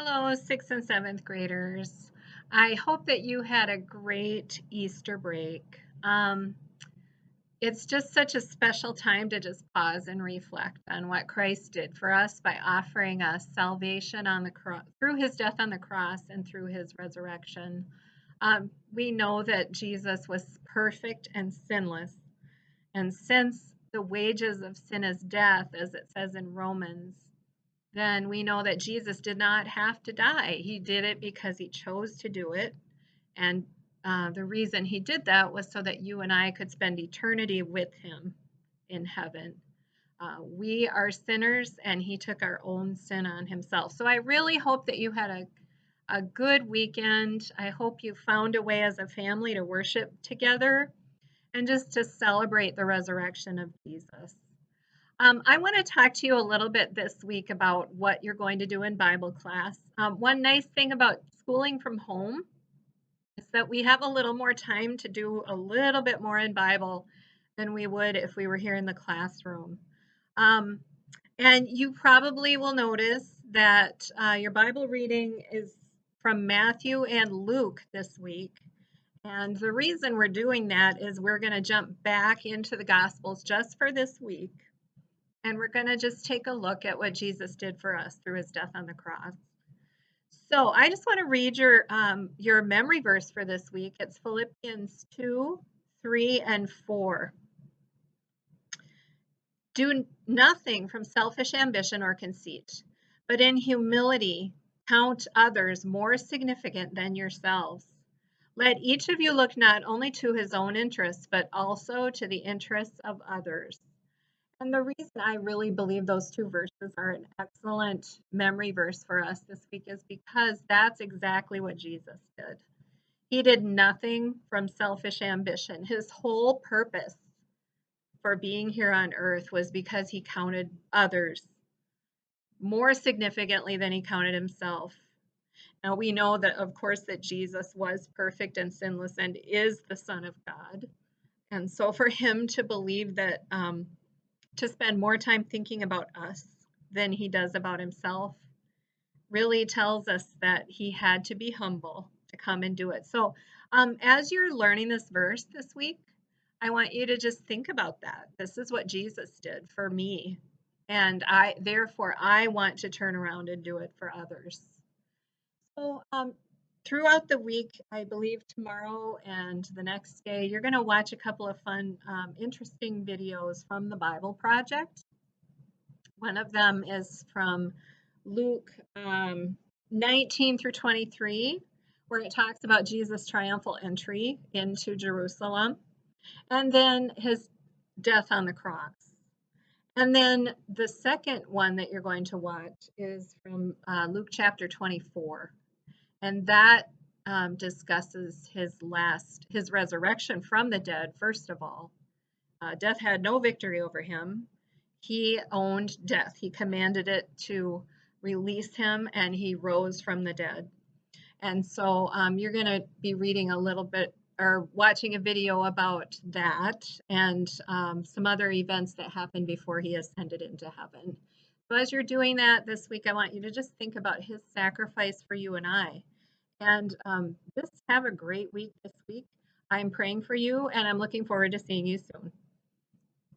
Hello, sixth and seventh graders. I hope that you had a great Easter break. It's just such a special time to just pause and reflect on what Christ did for us by offering us salvation on the cross through his death on the cross and through his resurrection. We know that Jesus was perfect and sinless, and since the wages of sin is death, as it says in Romans, then we know that Jesus did not have to die. He did it because he chose to do it. And the reason he did that was so that you and I could spend eternity with him in heaven. We are sinners, and he took our own sin on himself. So I really hope that you had a good weekend. I hope you found a way as a family to worship together and just to celebrate the resurrection of Jesus. I want to talk to you a little bit this week about what you're going to do in Bible class. One nice thing about schooling from home is that we have a little more time to do a little bit more in Bible than we would if we were here in the classroom. Um, and you probably will notice that your Bible reading is from Matthew and Luke this week. And the reason we're doing that is we're going to jump back into the Gospels just for this week. And we're going to just take a look at what Jesus did for us through his death on the cross. So I just want to read your memory verse for this week. It's Philippians 2, 3, and 4. Do nothing from selfish ambition or conceit, but in humility count others more significant than yourselves. Let each of you look not only to his own interests, but also to the interests of others. And the reason I really believe those two verses are an excellent memory verse for us this week is because that's exactly what Jesus did. He did nothing from selfish ambition. His whole purpose for being here on earth was because he counted others more significantly than he counted himself. Now we know that, of course, that Jesus was perfect and sinless and is the Son of God. And so for him to believe that to spend more time thinking about us than he does about himself really tells us that he had to be humble to come and do it. So, as you're learning this verse this week, I want you to just think about that. This is what Jesus did for me, and I want to turn around and do it for others. So, throughout the week, I believe tomorrow and the next day, you're going to watch a couple of fun, interesting videos from the Bible Project. One of them is from Luke 19 through 23, where it talks about Jesus' triumphal entry into Jerusalem, and then his death on the cross. And then the second one that you're going to watch is from Luke chapter 24, and that discusses his resurrection from the dead. First of all, death had no victory over him. He owned death. He commanded it to release him, and he rose from the dead. And so you're going to be reading a little bit or watching a video about that and some other events that happened before he ascended into heaven. So as you're doing that this week, I want you to just think about his sacrifice for you and I. And just have a great week this week. I'm praying for you, and I'm looking forward to seeing you soon.